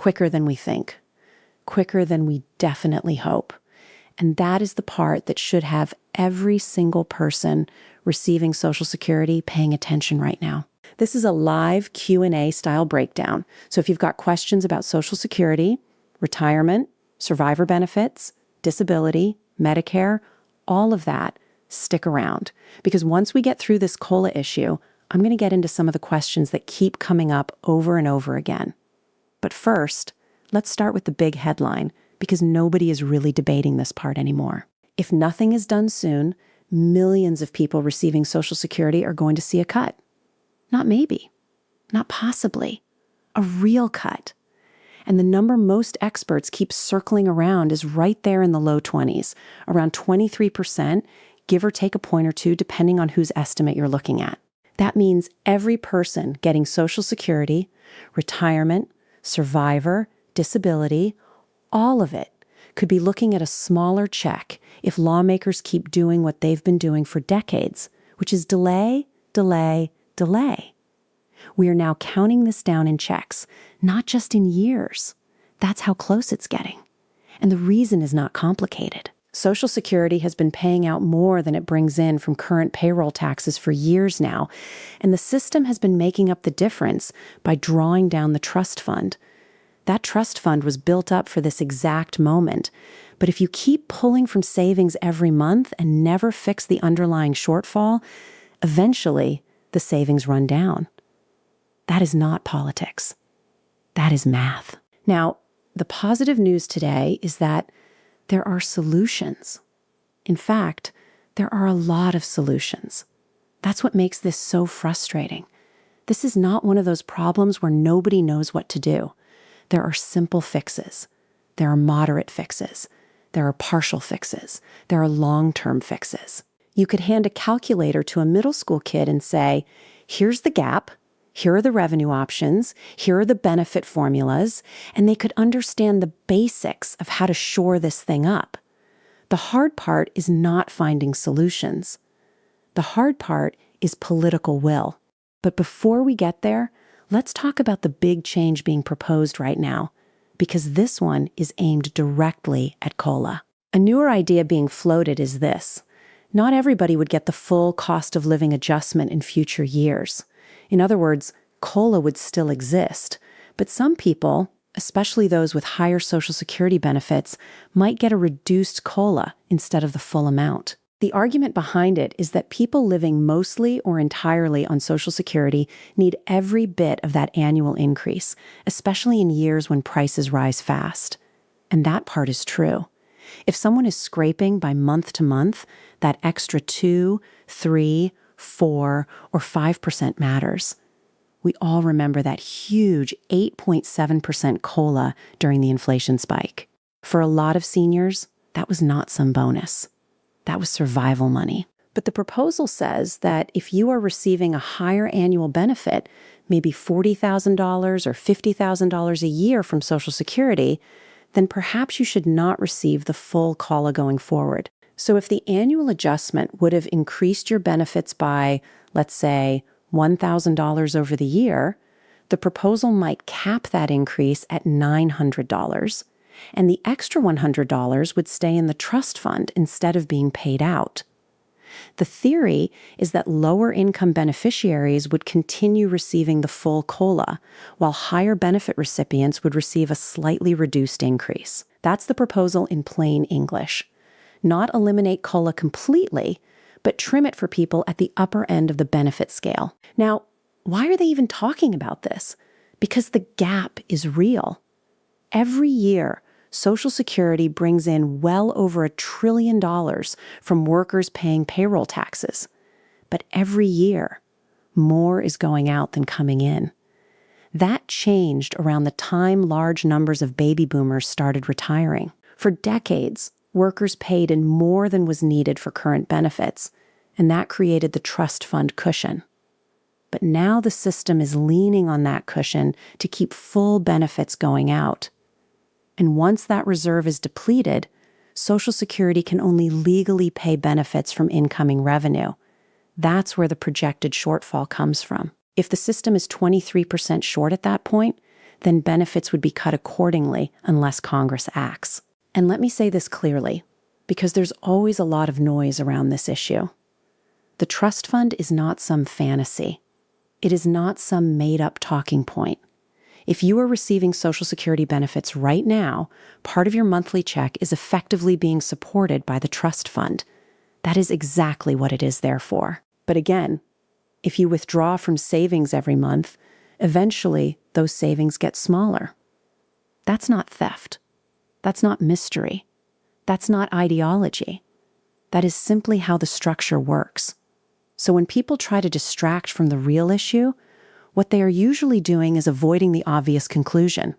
quicker than we think, quicker than we definitely hope. And that is the part that should have every single person receiving Social Security paying attention right now. This is a live Q&A style breakdown. So if you've got questions about Social Security, retirement, survivor benefits, disability, Medicare, all of that, stick around. Because once we get through this COLA issue, I'm going to get into some of the questions that keep coming up over and over again. But first, let's start with the big headline, because nobody is really debating this part anymore. If nothing is done soon, millions of people receiving Social Security are going to see a cut. Not maybe, not possibly, a real cut. And the number most experts keep circling around is right there in the low 20s, around 23%, give or take a point or two, depending on whose estimate you're looking at. That means every person getting Social Security, retirement, survivor, disability, all of it could be looking at a smaller check if lawmakers keep doing what they've been doing for decades, which is delay, delay, delay. We are now counting this down in checks, not just in years. That's how close it's getting. And the reason is not complicated. Social Security has been paying out more than it brings in from current payroll taxes for years now, and the system has been making up the difference by drawing down the trust fund. That trust fund was built up for this exact moment. But if you keep pulling from savings every month and never fix the underlying shortfall, eventually the savings run down. That is not politics. That is math. Now, the positive news today is that there are solutions. In fact, there are a lot of solutions. That's what makes this so frustrating. This is not one of those problems where nobody knows what to do. There are simple fixes. There are moderate fixes. There are partial fixes. There are long-term fixes. You could hand a calculator to a middle school kid and say, here's the gap, here are the revenue options, here are the benefit formulas, and they could understand the basics of how to shore this thing up. The hard part is not finding solutions. The hard part is political will. But before we get there, let's talk about the big change being proposed right now, because this one is aimed directly at COLA. A newer idea being floated is this. Not everybody would get the full cost of living adjustment in future years. In other words, COLA would still exist, but some people, especially those with higher Social Security benefits, might get a reduced COLA instead of the full amount. The argument behind it is that people living mostly or entirely on Social Security need every bit of that annual increase, especially in years when prices rise fast. And that part is true. If someone is scraping by month to month, that extra 2, 3, 4, or 5% matters. We all remember that huge 8.7% COLA during the inflation spike. For a lot of seniors, that was not some bonus. That was survival money. But the proposal says that if you are receiving a higher annual benefit, maybe $40,000 or $50,000 a year from Social Security, then perhaps you should not receive the full COLA going forward. So if the annual adjustment would have increased your benefits by, let's say, $1,000 over the year, the proposal might cap that increase at $900. And the extra $100 would stay in the trust fund instead of being paid out. The theory is that lower income beneficiaries would continue receiving the full COLA, while higher benefit recipients would receive a slightly reduced increase. That's the proposal in plain English. Not eliminate COLA completely, but trim it for people at the upper end of the benefit scale. Now, why are they even talking about this? Because the gap is real. Every year, Social Security brings in well over $1 trillion from workers paying payroll taxes. But every year, more is going out than coming in. That changed around the time large numbers of baby boomers started retiring. For decades, workers paid in more than was needed for current benefits, and that created the trust fund cushion. But now the system is leaning on that cushion to keep full benefits going out. And once that reserve is depleted, Social Security can only legally pay benefits from incoming revenue. That's where the projected shortfall comes from. If the system is 23% short at that point, then benefits would be cut accordingly unless Congress acts. And let me say this clearly, because there's always a lot of noise around this issue. The trust fund is not some fantasy. It is not some made-up talking point. If you are receiving Social Security benefits right now, part of your monthly check is effectively being supported by the trust fund. That is exactly what it is there for. But again, if you withdraw from savings every month, eventually those savings get smaller. That's not theft. That's not mystery. That's not ideology. That is simply how the structure works. So when people try to distract from the real issue, what they are usually doing is avoiding the obvious conclusion.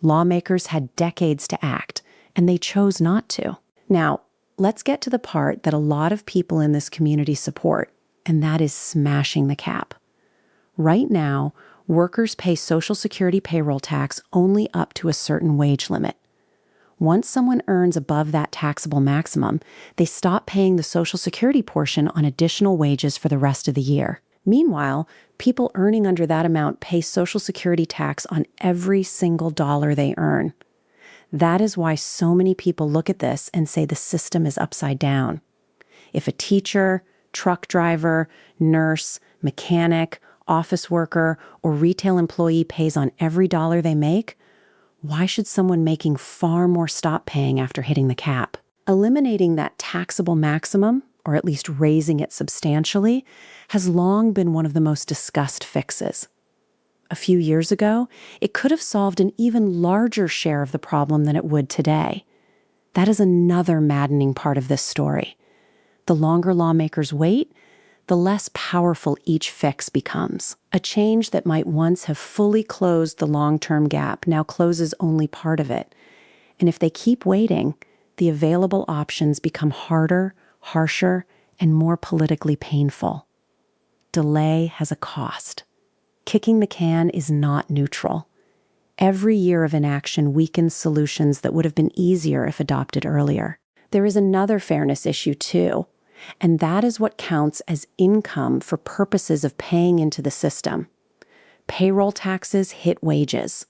Lawmakers had decades to act, and they chose not to. Now, let's get to the part that a lot of people in this community support, and that is smashing the cap. Right now, workers pay Social Security payroll tax only up to a certain wage limit. Once someone earns above that taxable maximum, they stop paying the Social Security portion on additional wages for the rest of the year. Meanwhile, people earning under that amount pay Social Security tax on every single dollar they earn. That is why so many people look at this and say the system is upside down. If a teacher, truck driver, nurse, mechanic, office worker, or retail employee pays on every dollar they make, why should someone making far more stop paying after hitting the cap? Eliminating that taxable maximum, or at least raising it substantially, has long been one of the most discussed fixes. A few years ago, it could have solved an even larger share of the problem than it would today. That is another maddening part of this story. The longer lawmakers wait, the less powerful each fix becomes. A change that might once have fully closed the long-term gap now closes only part of it. And if they keep waiting, the available options become harder, harsher, and more politically painful. Delay has a cost. Kicking the can is not neutral. Every year of inaction weakens solutions that would have been easier if adopted earlier. There is another fairness issue, too, and that is what counts as income for purposes of paying into the system. Payroll taxes hit wages.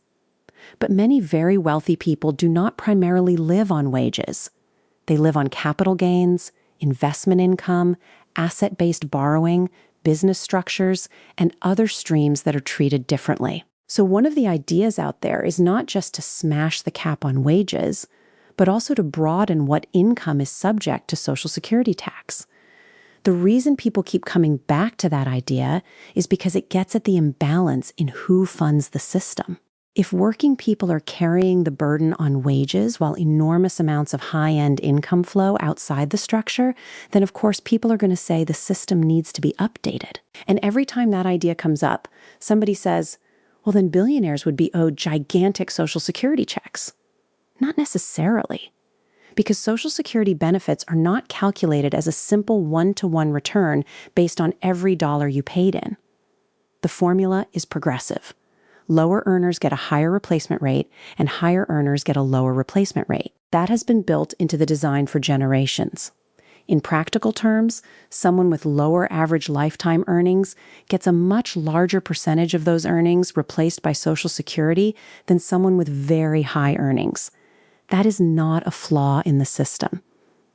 But many very wealthy people do not primarily live on wages. They live on capital gains, investment income, asset-based borrowing, business structures, and other streams that are treated differently. So one of the ideas out there is not just to smash the cap on wages, but also to broaden what income is subject to Social Security tax. The reason people keep coming back to that idea is because it gets at the imbalance in who funds the system. If working people are carrying the burden on wages while enormous amounts of high-end income flow outside the structure, then of course people are going to say the system needs to be updated. And every time that idea comes up, somebody says, well, then billionaires would be owed gigantic Social Security checks. Not necessarily, because Social Security benefits are not calculated as a simple one-to-one return based on every dollar you paid in. The formula is progressive. Lower earners get a higher replacement rate, and higher earners get a lower replacement rate. That has been built into the design for generations. In practical terms, someone with lower average lifetime earnings gets a much larger percentage of those earnings replaced by Social Security than someone with very high earnings. That is not a flaw in the system.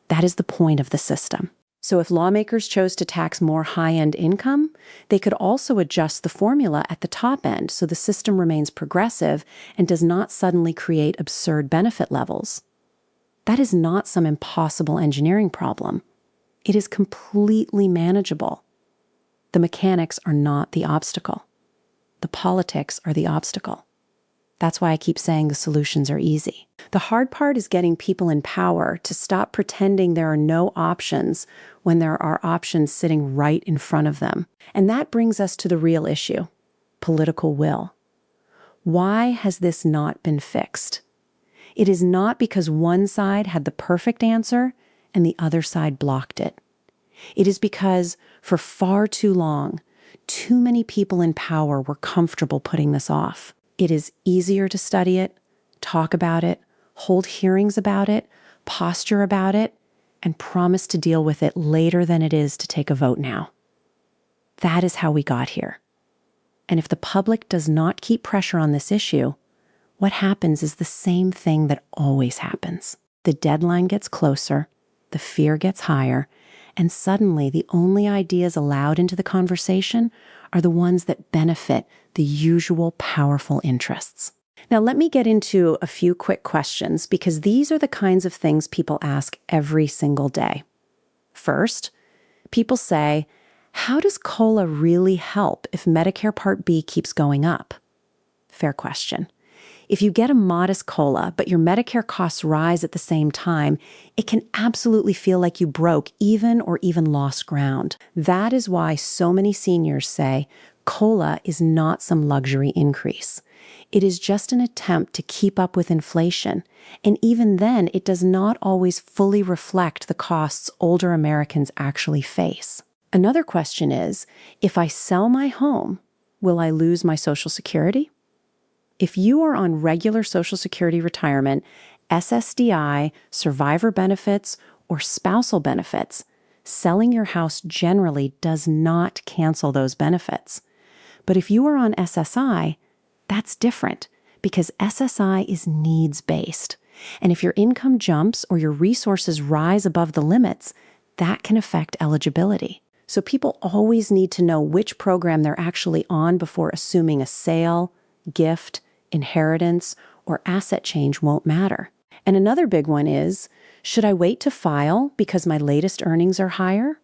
That is the point of the system. So if lawmakers chose to tax more high-end income, they could also adjust the formula at the top end so the system remains progressive and does not suddenly create absurd benefit levels. That is not some impossible engineering problem. It is completely manageable. The mechanics are not the obstacle. The politics are the obstacle. That's why I keep saying the solutions are easy. The hard part is getting people in power to stop pretending there are no options when there are options sitting right in front of them. And that brings us to the real issue, political will. Why has this not been fixed? It is not because one side had the perfect answer and the other side blocked it. It is because, for far too long, too many people in power were comfortable putting this off. It is easier to study it, talk about it, hold hearings about it, posture about it, and promise to deal with it later than it is to take a vote now. That is how we got here. And if the public does not keep pressure on this issue, what happens is the same thing that always happens. The deadline gets closer, the fear gets higher, and suddenly the only ideas allowed into the conversation are the ones that benefit the usual powerful interests. Now, let me get into a few quick questions because these are the kinds of things people ask every single day. First, people say, how does COLA really help if Medicare Part B keeps going up? Fair question. If you get a modest COLA, but your Medicare costs rise at the same time, it can absolutely feel like you broke even or even lost ground. That is why so many seniors say COLA is not some luxury increase. It is just an attempt to keep up with inflation, and even then, it does not always fully reflect the costs older Americans actually face. Another question is, if I sell my home, will I lose my Social Security? If you are on regular Social Security retirement, SSDI, survivor benefits, or spousal benefits, selling your house generally does not cancel those benefits. But if you are on SSI, that's different because SSI is needs-based. And if your income jumps or your resources rise above the limits, that can affect eligibility. So people always need to know which program they're actually on before assuming a sale, gift, inheritance, or asset change won't matter. And another big one is, should I wait to file because my latest earnings are higher?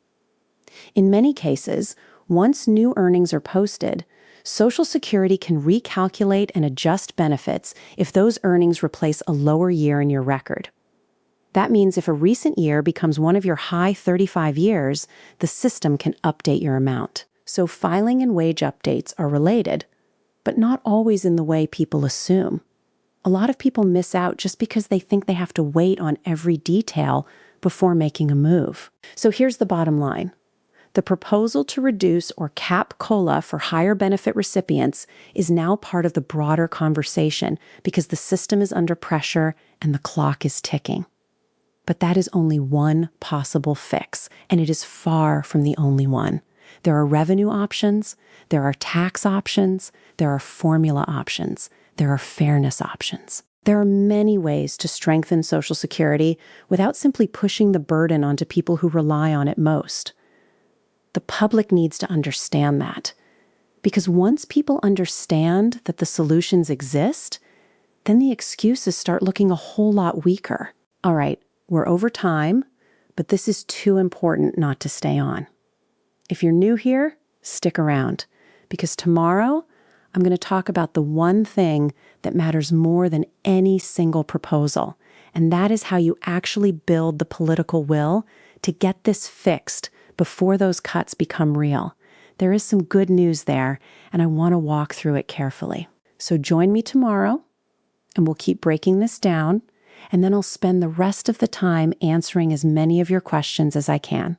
In many cases, once new earnings are posted, Social Security can recalculate and adjust benefits if those earnings replace a lower year in your record. That means if a recent year becomes one of your high 35 years, the system can update your amount. So filing and wage updates are related, but not always in the way people assume. A lot of people miss out just because they think they have to wait on every detail before making a move. So here's the bottom line. The proposal to reduce or cap COLA for higher benefit recipients is now part of the broader conversation because the system is under pressure and the clock is ticking. But that is only one possible fix, and it is far from the only one. There are revenue options, there are tax options, there are formula options, there are fairness options. There are many ways to strengthen Social Security without simply pushing the burden onto people who rely on it most. The public needs to understand that, because once people understand that the solutions exist, then the excuses start looking a whole lot weaker. All right, we're over time, but this is too important not to stay on. If you're new here, stick around, because tomorrow I'm going to talk about the one thing that matters more than any single proposal, and that is how you actually build the political will to get this fixed before those cuts become real. There is some good news there, and I want to walk through it carefully. So join me tomorrow, and we'll keep breaking this down, and then I'll spend the rest of the time answering as many of your questions as I can.